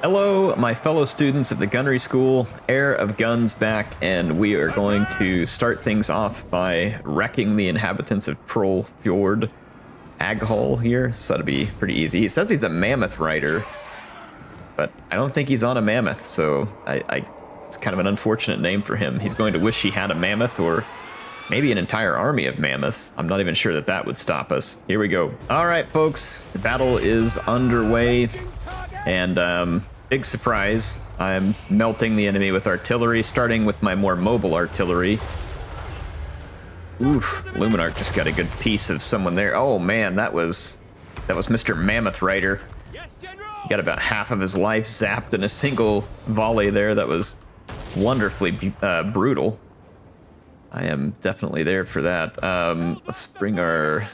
Hello, my fellow students at the gunnery school. Heir of Guns back, and we are going to start things off by wrecking the inhabitants of Troll Fjord Aghol here, so that'll be pretty easy. He says he's a Mammoth Rider, but I don't think he's on a mammoth, so it's kind of an unfortunate name for him. He's going to wish he had a mammoth, or maybe an entire army of mammoths. I'm not even sure that that would stop us. Here we go. All right, folks, the battle is underway. And big surprise, I'm melting the enemy with artillery, starting with my more mobile artillery. Oof, Luminarch just got a good piece of someone there. Oh man, that was Mr. Mammoth Rider. He got about half of his life zapped in a single volley there. That was wonderfully brutal. I am definitely there for that. Let's bring our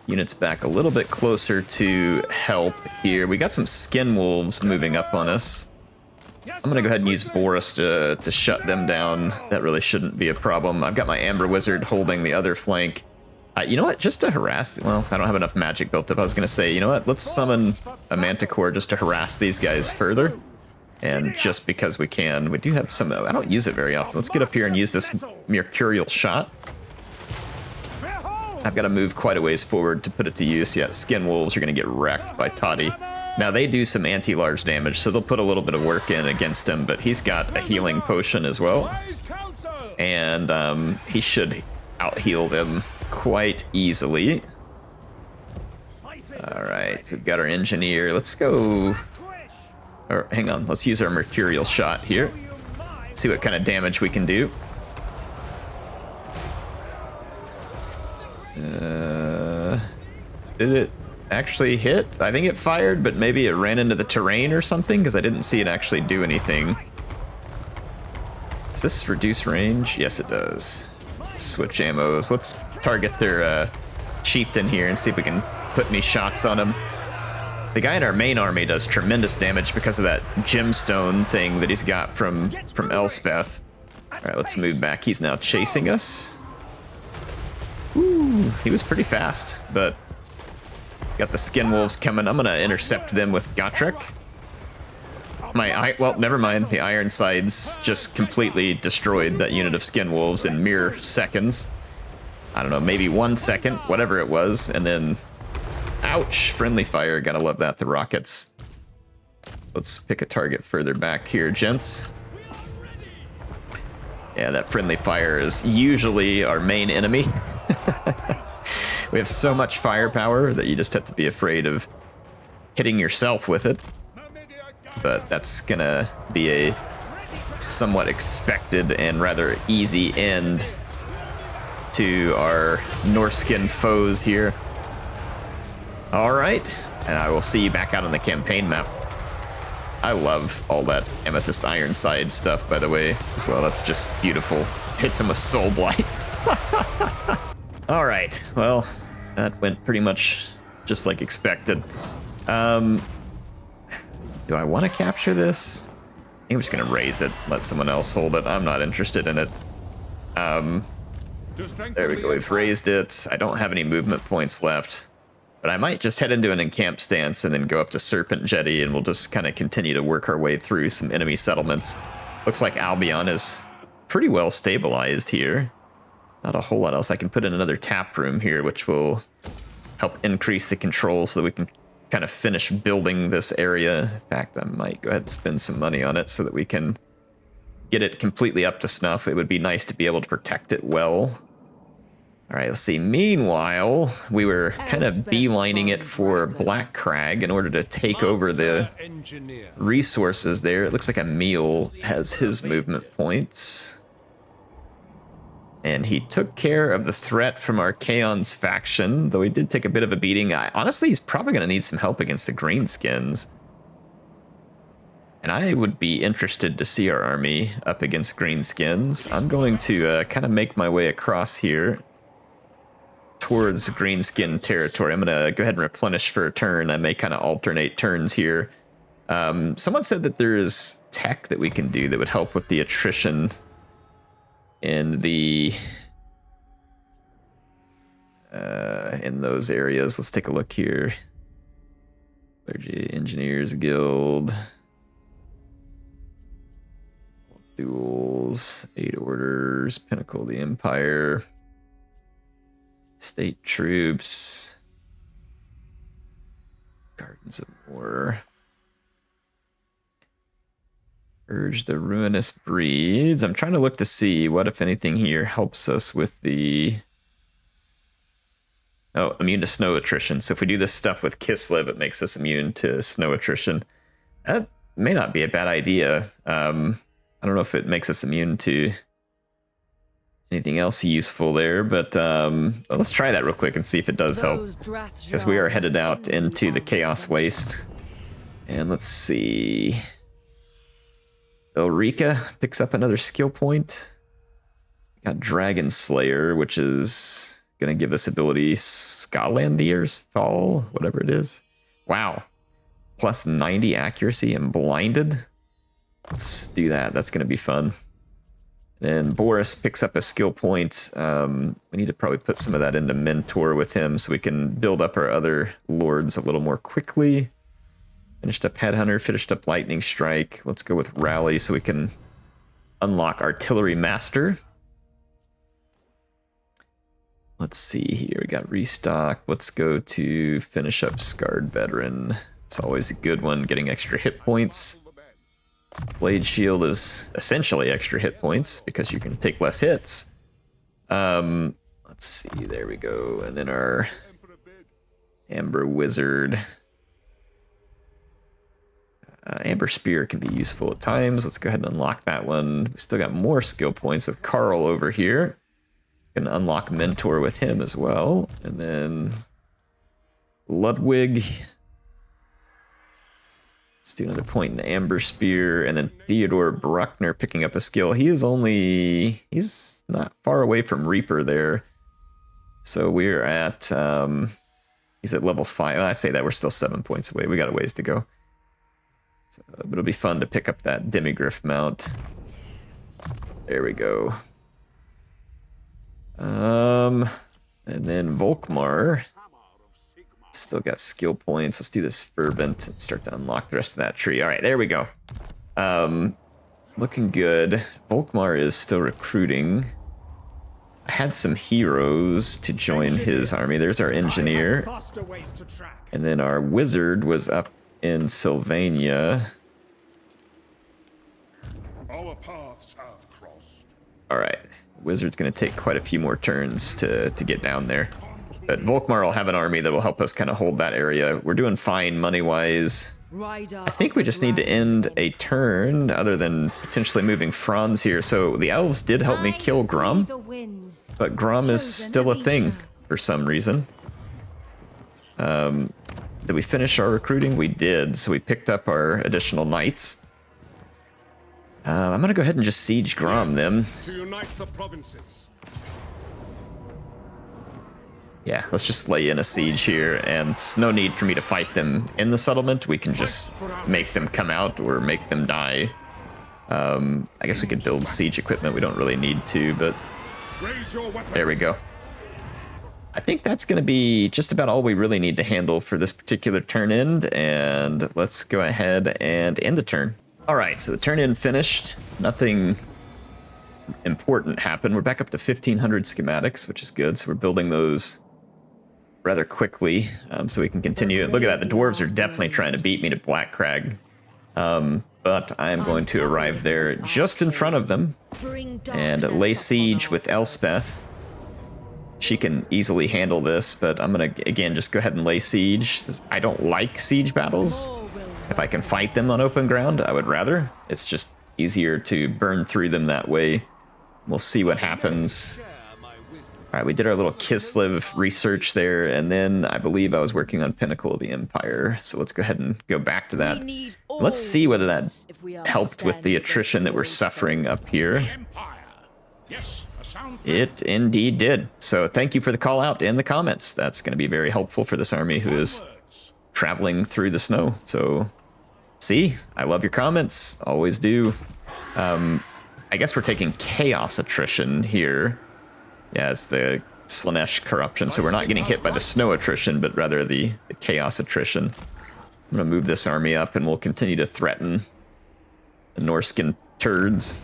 units back a little bit closer to help here. We got some skin wolves moving up on us. I'm gonna go ahead and use Boris to shut them down. That really shouldn't be a problem. I've got my Amber Wizard holding the other flank. You know what, just to harass, well, I don't have enough magic built up. I was gonna say, you know what, let's summon a Manticore just to harass these guys further. And just because we can, we do have some, I don't use it very often. Let's get up here and use this Mercurial Shot. I've got to move quite a ways forward to put it to use. Yeah, Skin Wolves are going to get wrecked by Toddy. Now, they do some anti-large damage, so they'll put a little bit of work in against him, but he's got a healing potion as well. And he should out-heal them quite easily. All right, we've got our Engineer. Let's go... Or, hang on, let's use our Mercurial Shot here. See what kind of damage we can do. Did it actually hit? I think it fired, but maybe it ran into the terrain or something, because I didn't see it actually do anything. Does this reduce range? Yes, it does. Switch ammos. Let's target their chieftain here and see if we can put any shots on him. The guy in our main army does tremendous damage because of that gemstone thing that he's got from Elspeth. All right, let's move back. He's now chasing us. Ooh, he was pretty fast, but got the Skin Wolves coming. I'm gonna intercept them with Gotrek. Well, never mind. The Ironsides just completely destroyed that unit of Skin Wolves in mere seconds. I don't know, maybe 1 second, whatever it was, and then, ouch, friendly fire. Gotta love that, the rockets. Let's pick a target further back here, gents. Yeah, that friendly fire is usually our main enemy. We have so much firepower that you just have to be afraid of hitting yourself with it. But that's gonna be a somewhat expected and rather easy end to our Norskin foes here. All right, and I will see you back out on the campaign map. I love all that Amethyst Ironside stuff, by the way, as well. That's just beautiful. Hits him with Soul Blight. All right, well, that went pretty much just like expected. Do I want to capture this? I think I'm just gonna raise it, let someone else hold it. I'm not interested in it. There we go, we've raised it. I don't have any movement points left, but I might just head into an encamp stance and then go up to Serpent Jetty, and we'll just kind of continue to work our way through some enemy settlements. Looks like Albion is pretty well stabilized here. Not a whole lot else. I can put in another tap room here, which will help increase the control so that we can kind of finish building this area. In fact, I might go ahead and spend some money on it so that we can get it completely up to snuff. It would be nice to be able to protect it well. All right, let's see. Meanwhile, we were kind of beelining it for Black Crag in order to take over the resources there. It looks like Emil has his movement points. And he took care of the threat from our Chaos faction, though he did take a bit of a beating. Honestly, he's probably going to need some help against the Greenskins. And I would be interested to see our army up against Greenskins. I'm going to kind of make my way across here towards Greenskin territory. I'm going to go ahead and replenish for a turn. I may kind of alternate turns here. Someone said that there is tech that we can do that would help with the attrition in the in those areas. Let's take a look here. Clergy Engineers Guild. Duels, 8 orders, Pinnacle of the Empire. State troops. Gardens of War. Urge the Ruinous Breeds. I'm trying to look to see what, if anything, here helps us with the... Oh, immune to snow attrition. So if we do this stuff with Kislev, it makes us immune to snow attrition. That may not be a bad idea. I don't know if it makes us immune to anything else useful there, but let's try that real quick and see if it does help. Because we are headed out into the Chaos Waste. And let's see... Ulrika picks up another skill point. Got Dragon Slayer, which is going to give us ability Scalandier's Fall, whatever it is. Wow. Plus 90 accuracy and blinded. Let's do that. That's going to be fun. Then Boris picks up a skill point. We need to probably put some of that into Mentor with him so we can build up our other lords a little more quickly. Finished up Headhunter, finished up Lightning Strike. Let's go with Rally so we can unlock Artillery Master. Let's see here. We got Restock. Let's go to finish up Scarred Veteran. It's always a good one, getting extra hit points. Blade Shield is essentially extra hit points because you can take less hits. Let's see. There we go. And then our Amber Wizard. Amber Spear can be useful at times. Let's go ahead and unlock that one. We still got more skill points with Carl over here. Can unlock Mentor with him as well. And then Ludwig. Let's do another point in Amber Spear. And then Theodore Bruckner picking up a skill. He's not far away from Reaper there. So we're at, he's at level 5. Well, I say that we're still 7 points away. We got a ways to go. So it'll be fun to pick up that Demigriff mount. There we go. And then Volkmar. Still got skill points. Let's do this Fervent and start to unlock the rest of that tree. All right, there we go. Looking good. Volkmar is still recruiting. I had some heroes to join his army. There's our engineer. And then our wizard was up in Sylvania. Our paths have crossed. All right, wizard's going to take quite a few more turns to get down there. But Volkmar will have an army that will help us kind of hold that area. We're doing fine money-wise. I think we just need to end a turn other than potentially moving Franz here. So the elves did help me kill Grom, but Grom is still a thing for some reason. Did we finish our recruiting? We did, so we picked up our additional knights. I'm gonna go ahead and just siege Grom then. To unite the provinces. Yeah, let's just lay in a siege here, and it's no need for me to fight them in the settlement. We can just make them come out or make them die. I guess we could build siege equipment. We don't really need to, but there we go. I think that's going to be just about all we really need to handle for this particular turn end, and let's go ahead and end the turn. All right, so the turn end finished. Nothing important happened. We're back up to 1,500 schematics, which is good, so we're building those rather quickly so we can continue. Look at that, the dwarves are definitely trying to beat me to Black Crag, but I am going to arrive there just in front of them and lay siege with Elspeth. She can easily handle this, but I'm going to, again, just go ahead and lay siege. I don't like siege battles. If I can fight them on open ground, I would rather. It's just easier to burn through them that way. We'll see what happens. All right, we did our little Kislev research there, and then I believe I was working on Pinnacle of the Empire. So let's go ahead and go back to that. Let's see whether that helped with the attrition that we're suffering up here. It indeed did. So thank you for the call out in the comments. That's going to be very helpful for this army who is traveling through the snow. So see, I love your comments. Always do. I guess we're taking chaos attrition here. Yeah, it's the Slanesh corruption. So we're not getting hit by the snow attrition, but rather the chaos attrition. I'm gonna move this army up and we'll continue to threaten the Norskin turds.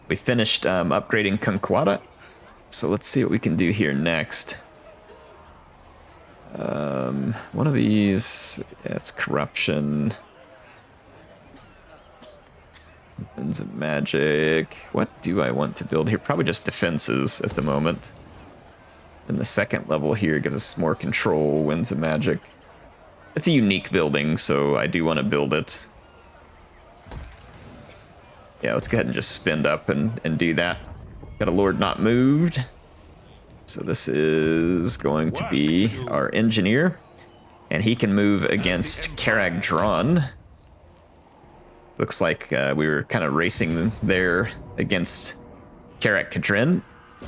We finished upgrading Conquata, so let's see what we can do here next. One of these, yeah, it's corruption. Weapons of magic. What do I want to build here? Probably just defenses at the moment. And the second level here gives us more control, winds of magic. It's a unique building, so I do want to build it. Yeah, let's go ahead and just spend up and do that. Got a Lord Not Moved. So this is going to be our engineer. And he can move against Crag drawn. Looks like we were kind of racing there against Karak Kadrin.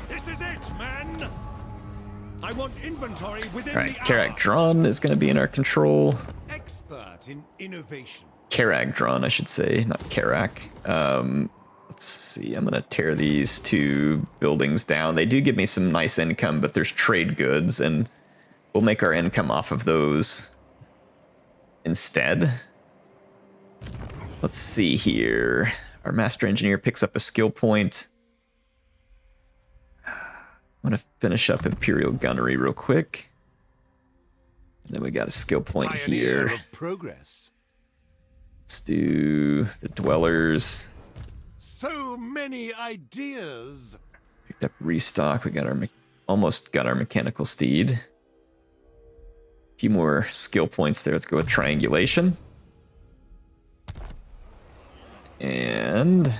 This is it, man. I want inventory within All right, Karak drawn is going to be in our control. Expert in innovation. Karag drawn, I should say, not Karak. Let's see, I'm going to tear these two buildings down. They do give me some nice income, but there's trade goods, and we'll make our income off of those instead. Let's see here. Our master engineer picks up a skill point. I'm going to finish up Imperial Gunnery real quick. And then we got a skill point Pioneer here. of progress. Let's do the Dwellers. So many ideas. Picked up Restock. We got our almost got our Mechanical Steed. A few more skill points there. Let's go with Triangulation. And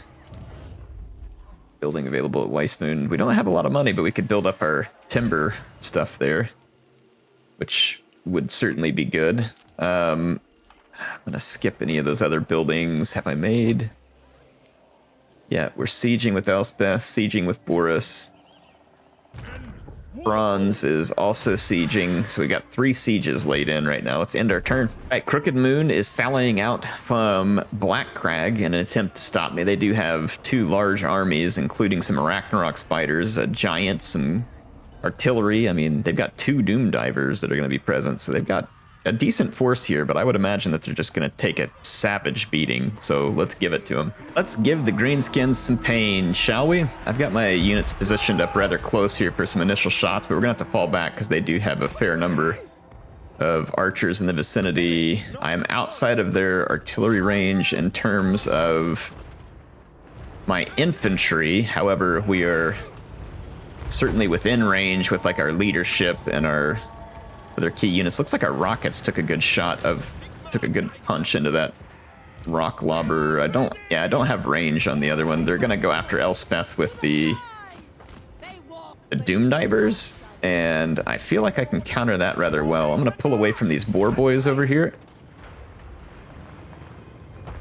building available at Weissmoon. We don't have a lot of money, but we could build up our timber stuff there, which would certainly be good. I'm gonna skip any of those other buildings. Have I made? Yeah, we're sieging with Elspeth, sieging with Boris. Bronze is also sieging, so we got 3 sieges laid in right now. Let's end our turn. All right, Crooked Moon is sallying out from Black Crag in an attempt to stop me. They do have 2 large armies, including some Ragnarok spiders, a giant, some artillery. I mean, they've got 2 Doom Divers that are going to be present, so they've got a decent force here, but I would imagine that they're just going to take a savage beating, so let's give it to them. Let's give the Greenskins some pain, shall we? I've got my units positioned up rather close here for some initial shots, but we're going to have to fall back because they do have a fair number of archers in the vicinity. I am outside of their artillery range in terms of my infantry. However, we are certainly within range with like our leadership and our other key units. Looks like our rockets took a good took a good punch into that rock lobber. I don't have range on the other one. They're gonna go after Elspeth with the Doom Divers, and I feel like I can counter that rather well. I'm gonna pull away from these boar boys over here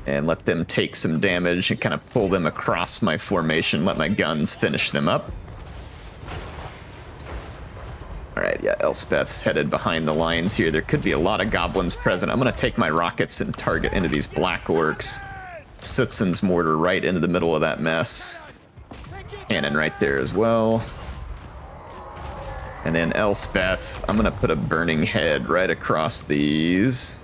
and let them take some damage and kind of pull them across my formation, let my guns finish them up. All right, yeah, Elspeth's headed behind the lines here. There could be a lot of goblins present. I'm going to take my rockets and target into these black orcs. Sutsun's mortar right into the middle of that mess. Cannon right there as well. And then Elspeth, I'm going to put a burning head right across these.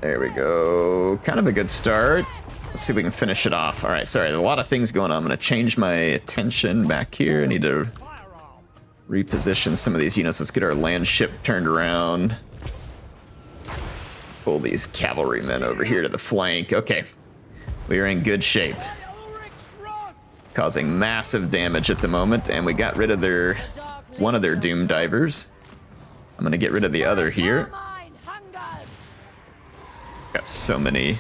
There we go. Kind of a good start. Let's see if we can finish it off. All right, sorry, a lot of things going on. I'm going to change my attention back here. I need to reposition some of these units. Let's get our land ship turned around. Pull these cavalrymen over here to the flank. Okay, we are in good shape. Causing massive damage at the moment, and we got rid of one of their Doom Divers. I'm going to get rid of the other here. Got so many.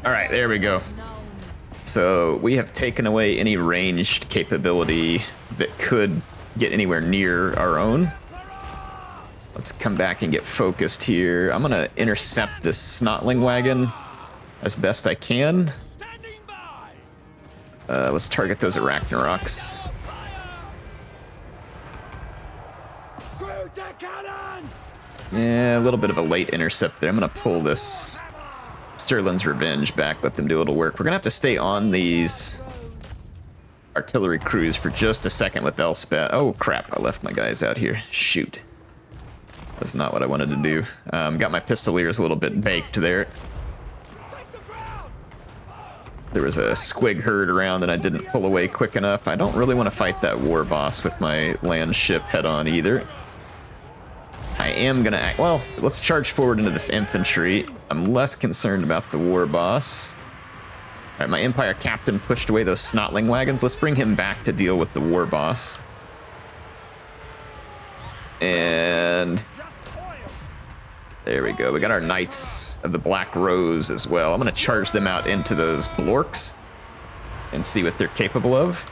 All right, there we go. So we have taken away any ranged capability that could get anywhere near our own. Let's come back and get focused here. I'm gonna intercept this Snotling wagon as best I can. Let's target those Arachnaroks. Yeah, a little bit of a late intercept there. I'm gonna pull this Sterling's Revenge back, let them do a little work. We're gonna have to stay on these artillery crews for just a second with Elspeth. Oh crap, I left my guys out here. Shoot. That's not what I wanted to do. Got my pistoliers a little bit baked there. There was a squig herd around and I didn't pull away quick enough. I don't really want to fight that war boss with my land ship head on either. I am gonna act, well, let's charge forward into this infantry. I'm less concerned about the war boss. All right, my Empire captain pushed away those snotling wagons. Let's bring him back to deal with the war boss. And there we go. We got our Knights of the Black Rose as well. I'm gonna charge them out into those Blorks and see what they're capable of.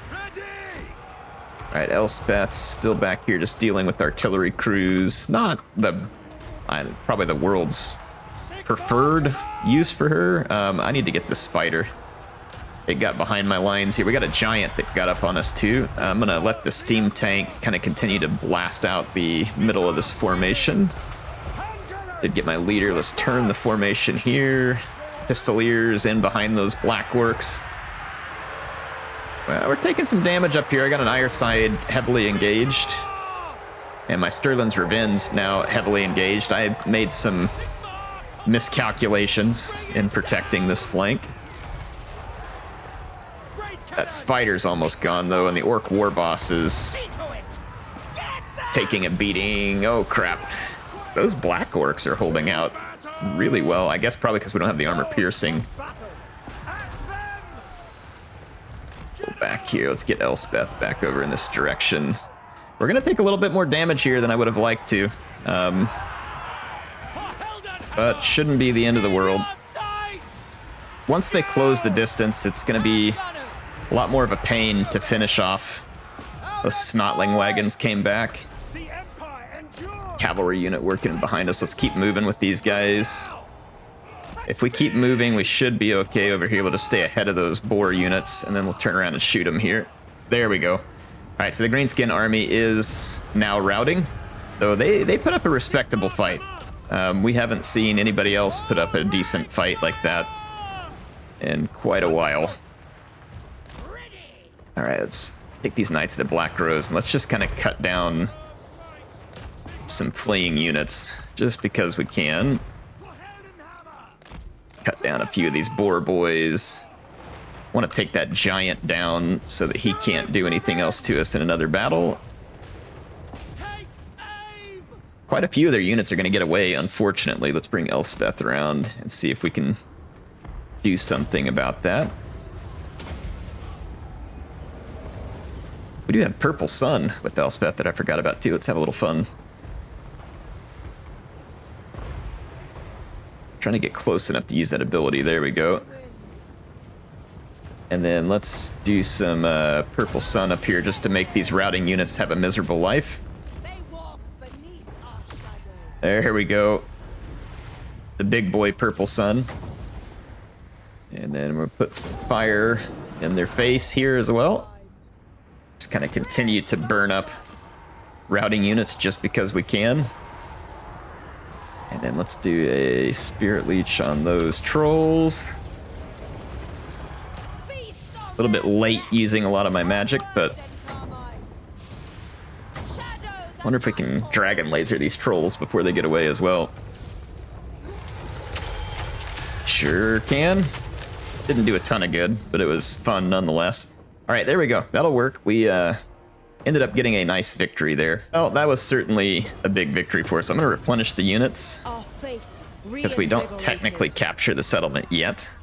All right, Elspeth's still back here just dealing with artillery crews. Not the, probably the world's preferred use for her. I need to get the spider. It got behind my lines here. We got a giant that got up on us too. I'm gonna let the steam tank kind of continue to blast out the middle of this formation. Did get my leader. Let's turn the formation here. Pistoliers in behind those black works. Well, we're taking some damage up here. I got an Ire side heavily engaged. And my Stirland's Revenge now heavily engaged. I made some miscalculations in protecting this flank. That spider's almost gone though, and the Orc war boss is taking a beating. Oh crap. Those black orcs are holding out really well. I guess probably because we don't have the armor piercing. Go back here. Let's get Elspeth back over in this direction. We're gonna take a little bit more damage here than I would have liked to. But shouldn't be the end of the world. Once they close the distance, it's gonna be a lot more of a pain to finish off. Those snotling wagons came back. Cavalry unit working behind us. Let's keep moving with these guys. If we keep moving, we should be okay over here. We'll just stay ahead of those boar units, and then we'll turn around and shoot them here. There we go. All right, so the Greenskin army is now routing, though they put up a respectable fight. We haven't seen anybody else put up a decent fight like that in quite a while. All right, let's take these Knights of the Black Rose, and let's just kind of cut down some fleeing units, just because we can. Cut down a few of these boar boys. Want to take that giant down so that he can't do anything else to us in another battle. Quite a few of their units are going to get away, unfortunately. Let's bring Elspeth around and see if we can do something about that. We do have Purple Sun with Elspeth that I forgot about too. Let's have a little fun. Trying to get close enough to use that ability. There we go. And then let's do some Purple Sun up here just to make these routing units have a miserable life. There we go. The big boy Purple Sun. And then we'll put some fire in their face here as well. Just kind of continue to burn up routing units just because we can. And then let's do a Spirit Leech on those trolls. A little bit late using a lot of my magic, but I wonder if we can Dragon Laser these trolls before they get away as well. Sure can. Didn't do a ton of good, but it was fun nonetheless. All right, there we go. That'll work. We ended up getting a nice victory there. Well, that was certainly a big victory for us. I'm going to replenish the units because we don't technically capture the settlement yet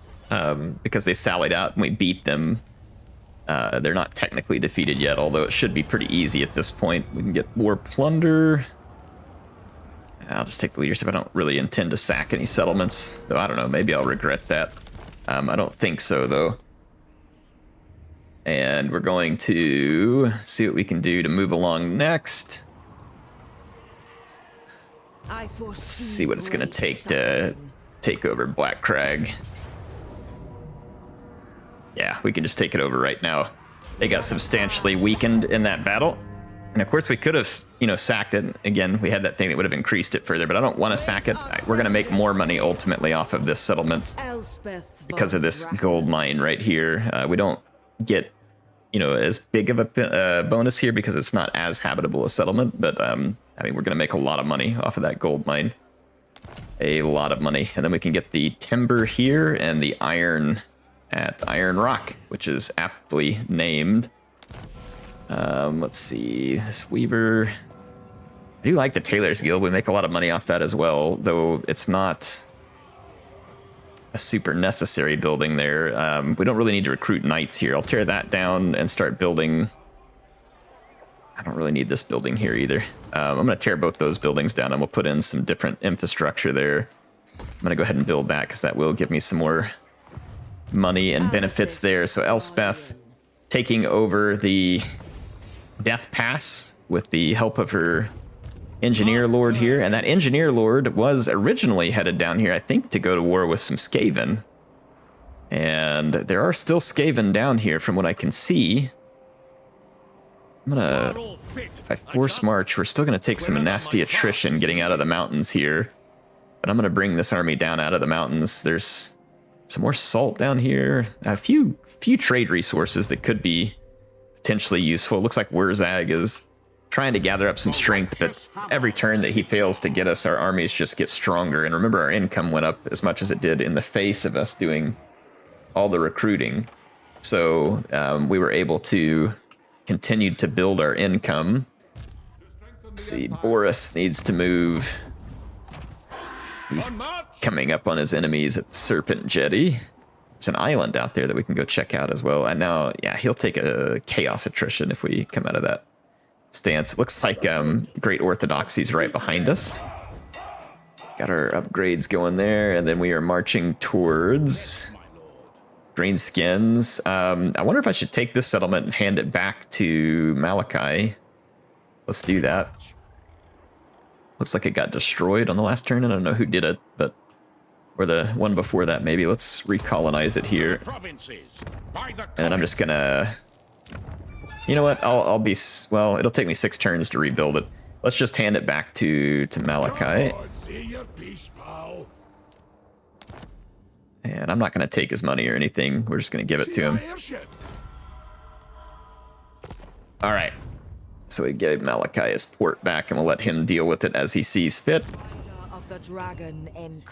because they sallied out and we beat them. They're not technically defeated yet, although it should be pretty easy at this point. We can get war plunder. I'll just take the leadership. I don't really intend to sack any settlements, though I don't know. Maybe I'll regret that. I don't think so, though. And we're going to see what we can do to move along next. Let's see what it's going to take to take over Black Crag. Yeah, we can just take it over right now. They got substantially weakened in that battle. And of course we could have, sacked it. Again, we had that thing that would have increased it further, but I don't want to sack it. We're going to make more money ultimately off of this settlement because of this gold mine right here. We don't get as big of a bonus here because it's not as habitable a settlement. But I mean, we're gonna make a lot of money off of that gold mine, a lot of money, and then we can get the timber here and the iron at Iron Rock, which is aptly named. Let's see, this Weaver. I do like the Tailor's Guild. We make a lot of money off that as well, though it's not a super necessary building there. We don't really need to recruit knights here. I'll tear that down and start building. I don't really need this building here either. I'm going to tear both those buildings down and we'll put in some different infrastructure there. I'm going to go ahead and build that because that will give me some more money and benefits there. So Elspeth taking over the Death Pass with the help of her Engineer Lord here, and that Engineer Lord was originally headed down here, I think, to go to war with some Skaven. And there are still Skaven down here from what I can see. I'm gonna, if I force march, we're still gonna take some nasty attrition getting out of the mountains here. But I'm gonna bring this army down out of the mountains. There's some more salt down here. A few trade resources that could be potentially useful. It looks like Wurzag is trying to gather up some strength, but every turn that he fails to get us, our armies just get stronger. And remember, our income went up as much as it did in the face of us doing all the recruiting. So we were able to continue to build our income. Let's see, Boris needs to move. He's coming up on his enemies at Serpent Jetty. There's an island out there that we can go check out as well. And now, yeah, he'll take a chaos attrition if we come out of that stance. It looks like Great Orthodoxy's right behind us. Got our upgrades going there, and then we are marching towards Greenskins. I wonder if I should take this settlement and hand it back to Malachi. Let's do that. Looks like it got destroyed on the last turn. I don't know who did it, but or the one before that maybe. Let's recolonize it here. And I'm just gonna, you know what? I'll be, well, it'll take me 6 turns to rebuild it. Let's just hand it back to Malachi. And I'm not going to take his money or anything. We're just going to give it to him. All right. So we gave Malachi his port back, and we'll let him deal with it as he sees fit.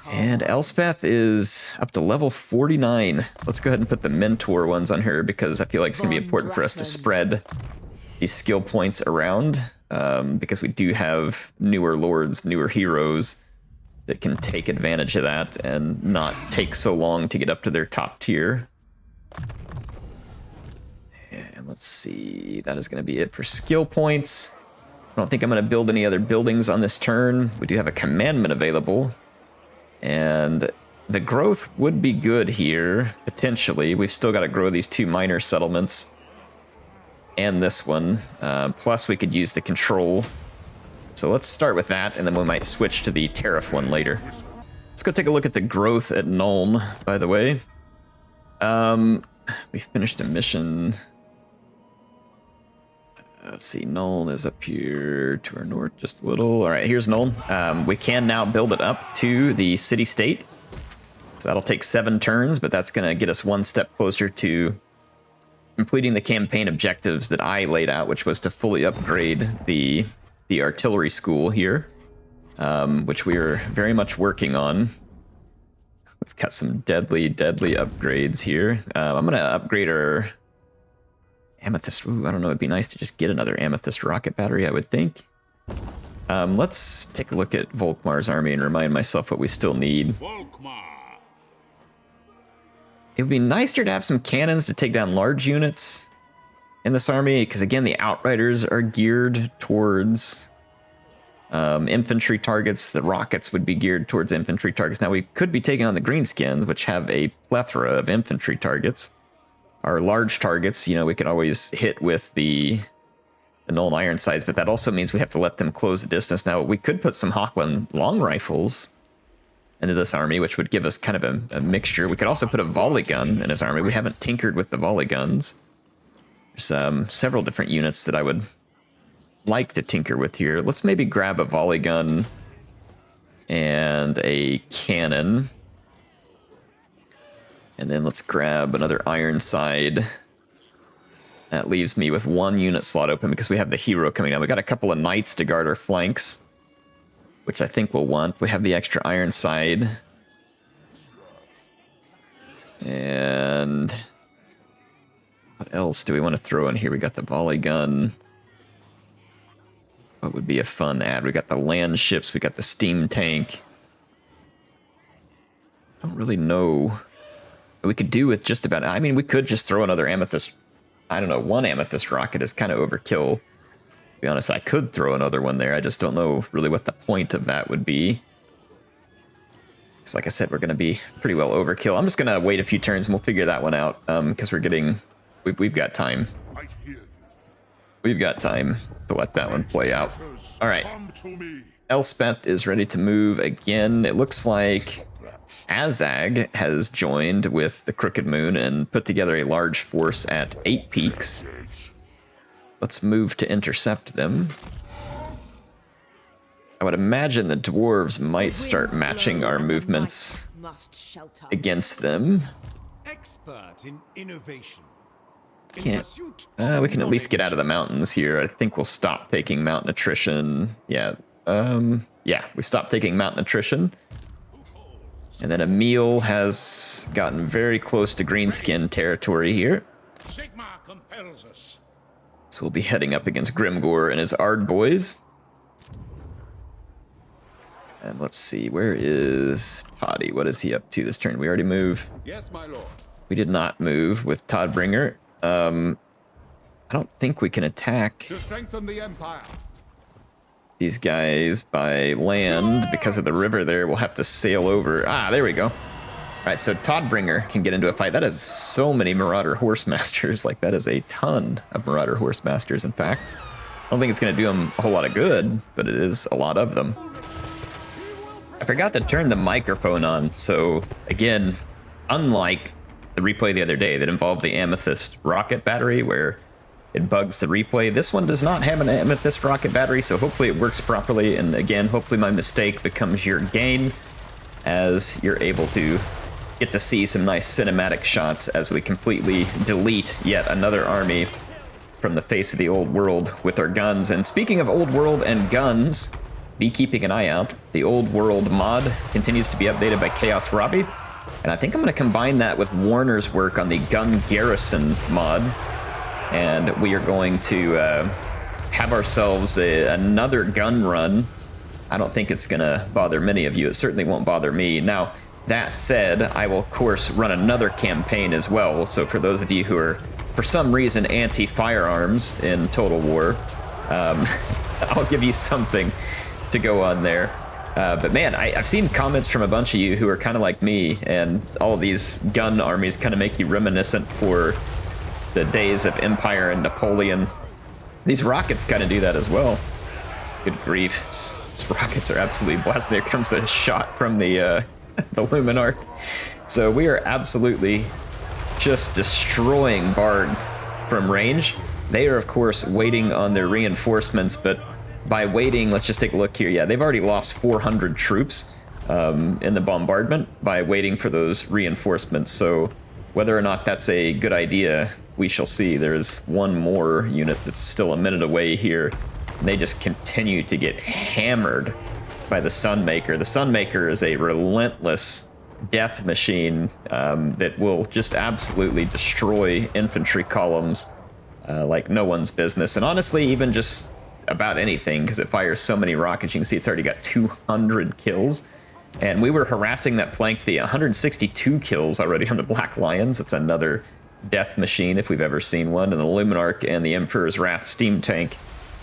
And Elspeth is up to level 49. Let's go ahead and put the mentor ones on her because I feel like it's going to be important for us to spread these skill points around because we do have newer lords, newer heroes that can take advantage of that and not take so long to get up to their top tier. And let's see, that is going to be it for skill points. I don't think I'm going to build any other buildings on this turn. We do have a commandment available. And the growth would be good here, potentially. We've still got to grow these 2 minor settlements. And this one. Plus, we could use the control. So let's start with that, and then we might switch to the tariff one later. Let's go take a look at the growth at Nuln, by the way. We finished a mission. Let's see, Nuln is up here to our north just a little. All right, here's Nuln. We can now build it up to the city-state. So that'll take 7 turns, but that's going to get us 1 step closer to completing the campaign objectives that I laid out, which was to fully upgrade the artillery school here, which we are very much working on. We've got some deadly upgrades here. I'm going to upgrade our Amethyst. Ooh, I don't know. It'd be nice to just get another Amethyst rocket battery, I would think. Let's take a look at Volkmar's army and remind myself what we still need. It would be nicer to have some cannons to take down large units in this army, because again, the Outriders are geared towards infantry targets. The rockets would be geared towards infantry targets. Now, we could be taking on the Greenskins, which have a plethora of infantry targets. Our large targets, we could always hit with the Nuln Ironsides, but that also means we have to let them close the distance. Now, we could put some Hochland long rifles into this army, which would give us kind of a mixture. We could also put a volley gun in his army. We haven't tinkered with the volley guns. There's several different units that I would like to tinker with here. Let's maybe grab a volley gun and a cannon. And then let's grab another Ironside That leaves me with 1 unit slot open because we have the hero coming down. We got a couple of knights to guard our flanks, which I think we'll want. We have the extra iron side. And what else do we want to throw in here? We got the volley gun. What would be a fun ad? We got the land ships. We got the steam tank. I don't really know what we could do with just about... I mean, we could just throw another amethyst. I don't know. 1 amethyst rocket is kind of overkill. To be honest, I could throw another one there. I just don't know really what the point of that would be. Because like I said, we're going to be pretty well overkill. I'm just going to wait a few turns and we'll figure that one out. Because we're getting... We've got time. We've got time to let that one play out. All right. Elspeth is ready to move again. It looks like Azag has joined with the Crooked Moon and put together a large force at 8 Peaks. Let's move to intercept them. I would imagine the dwarves might start matching our movements against them. Expert in innovation. Can't. We can at least get out of the mountains here. I think we'll stop taking mountain attrition. Yeah. Yeah, we stopped taking mountain attrition. And then Emil has gotten very close to greenskin territory here. Sigma compels us. So we'll be heading up against Grimgor and his Ard boys. And let's see, where is Toddy? What is he up to this turn? We already move. Yes, my lord. We did not move with Todbringer. I don't think we can attack To strengthen the empire. these guys by land because of the river there. We'll have to sail over. Ah, there we go. All right, so Todbringer can get into a fight. That is so many Marauder Horsemasters. Like, that is a ton of Marauder Horsemasters, in fact. I don't think it's going to do them a whole lot of good, but it is a lot of them. I forgot to turn the microphone on, so again, unlike the replay the other day that involved the Amethyst rocket battery where it bugs the replay, this one does not have an Amethyst rocket battery, so hopefully it works properly, and again, hopefully my mistake becomes your gain as you're able to get to see some nice cinematic shots as we completely delete yet another army from the face of the old world with our guns. And speaking of old world and guns, be keeping an eye out. The old world mod continues to be updated by Chaos Robbie, and I think I'm going to combine that with Warner's work on the gun garrison mod, and we are going to have ourselves another gun run. I don't think it's going to bother many of you. It certainly won't bother me. Now, that said, I will of course run another campaign as well, so for those of you who are for some reason anti-firearms in Total War, I'll give you something to go on there. But man, I've seen comments from a bunch of you who are kind of like me, and all these gun armies kind of make you reminiscent for the days of Empire and Napoleon. These rockets kind of do that as well. Good grief. These rockets are absolutely blasted. There comes a shot from the Luminarch. So we are absolutely just destroying Bard from range. They are, of course, waiting on their reinforcements, but by waiting, let's just take a look here. Yeah, they've already lost 400 troops in the bombardment by waiting for those reinforcements. So whether or not that's a good idea, we shall see. There's one more unit that's still a minute away here. And they just continue to get hammered by the Sunmaker. The Sunmaker is a relentless death machine that will just absolutely destroy infantry columns like no one's business. And honestly, even just about anything, because it fires so many rockets. You can see it's already got 200 kills, and we were harassing that flank. The 162 kills already on the Black Lions. It's another death machine if we've ever seen one. And the Luminarch and the Emperor's Wrath steam tank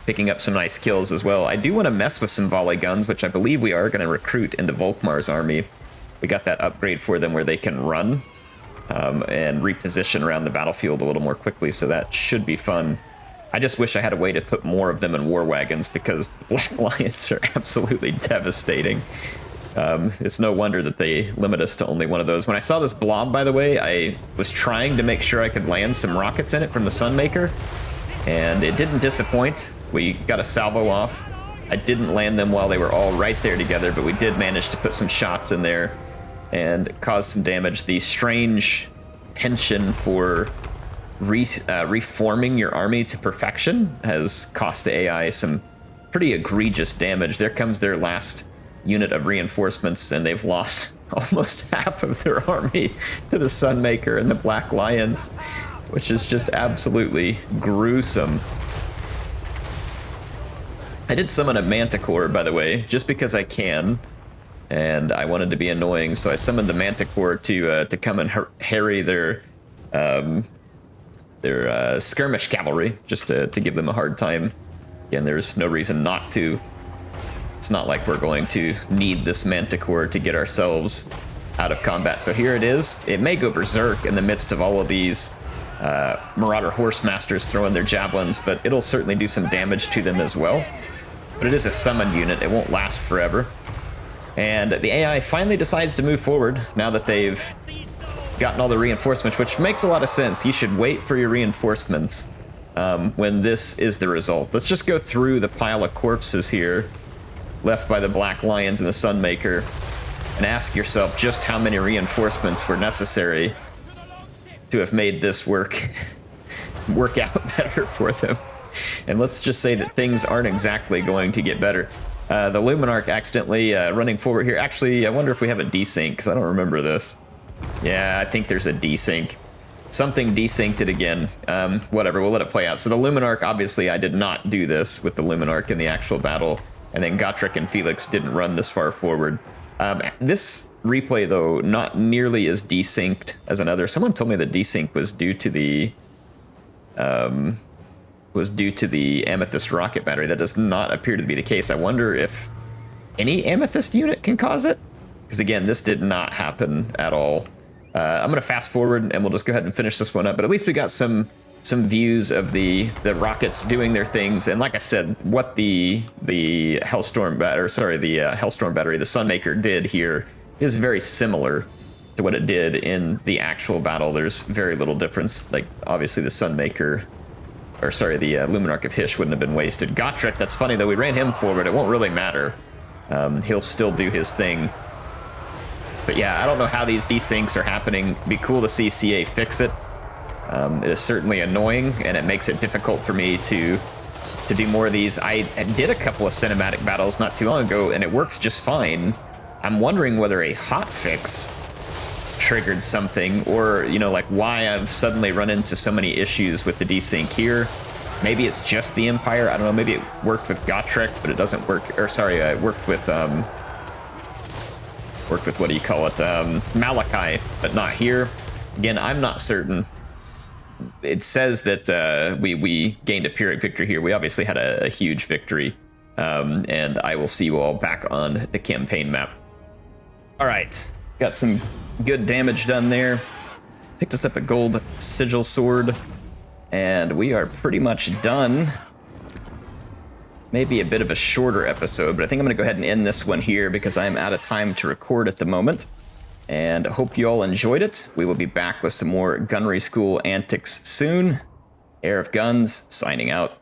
picking up some nice kills as well. I do want to mess with some volley guns, which I believe we are going to recruit into Volkmar's army. We got that upgrade for them where they can run and reposition around the battlefield a little more quickly, so that should be fun. I just wish I had a way to put more of them in war wagons, because the Black Lions are absolutely devastating. It's no wonder that they limit us to only one of those. When I saw this blob, by the way, I was trying to make sure I could land some rockets in it from the Sunmaker, and it didn't disappoint. We got a salvo off. I didn't land them while they were all right there together, but we did manage to put some shots in there and cause some damage. The strange penchant for reforming your army to perfection has cost the AI some pretty egregious damage. There comes their last unit of reinforcements, and they've lost almost half of their army to the Sunmaker and the Black Lions, which is just absolutely gruesome. I did summon a Manticore, by the way, just because I can, and I wanted to be annoying, so I summoned the Manticore to come and harry their skirmish cavalry, just to give them a hard time. Again, there's no reason not to. It's not like we're going to need this Manticore to get ourselves out of combat. So here it is. It may go berserk in the midst of all of these Marauder Horse Masters throwing their javelins, but it'll certainly do some damage to them as well. But it is a summoned unit. It won't last forever. And the AI finally decides to move forward now that they've gotten all the reinforcements, which makes a lot of sense. You should wait for your reinforcements when this is the result. Let's just go through the pile of corpses here left by the Black Lions and the Sunmaker and ask yourself just how many reinforcements were necessary to have made this work out better for them. And let's just say that things aren't exactly going to get better. The Luminarch accidentally running forward here. Actually, I wonder if we have a desync, because I don't remember this. Yeah, I think there's a desync. Something desynced it again. Whatever, we'll let it play out. So the Luminarch, obviously I did not do this with the Luminarch in the actual battle. And then Gotrek and Felix didn't run this far forward. This replay, though, not nearly as desynced as another. Someone told me the desync was due to the Amethyst rocket battery. That does not appear to be the case. I wonder if any Amethyst unit can cause it, because again, this did not happen at all. I'm going to fast forward and we'll just go ahead and finish this one up. But at least we got some views of the rockets doing their things, and like I said, what the Hellstorm battery, the Sunmaker did here is very similar to what it did in the actual battle. There's very little difference. Like obviously the Sunmaker, or sorry, the Luminarch of Hysh wouldn't have been wasted. Gotrek, that's funny though, we ran him forward. It won't really matter. He'll still do his thing. But yeah, I don't know how these desyncs are happening. It'd be cool to see CA fix it. It is certainly annoying, and it makes it difficult for me to do more of these. I did a couple of cinematic battles not too long ago, and it works just fine. I'm wondering whether a hotfix triggered something, or, you know, like why I've suddenly run into so many issues with the desync here. Maybe it's just the Empire. I don't know. Maybe it worked with Gotrek, but it doesn't work. Or sorry, it worked with what do you call it? Malachi, but not here. Again, I'm not certain. It says that we gained a Pyrrhic victory here. We obviously had a huge victory, and I will see you all back on the campaign map. All right, got some good damage done there. Picked us up a gold sigil sword, and we are pretty much done. Maybe a bit of a shorter episode, but I think I'm going to go ahead and end this one here because I'm out of time to record at the moment. And I hope you all enjoyed it. We will be back with some more Gunnery School antics soon. Heir of Guns, signing out.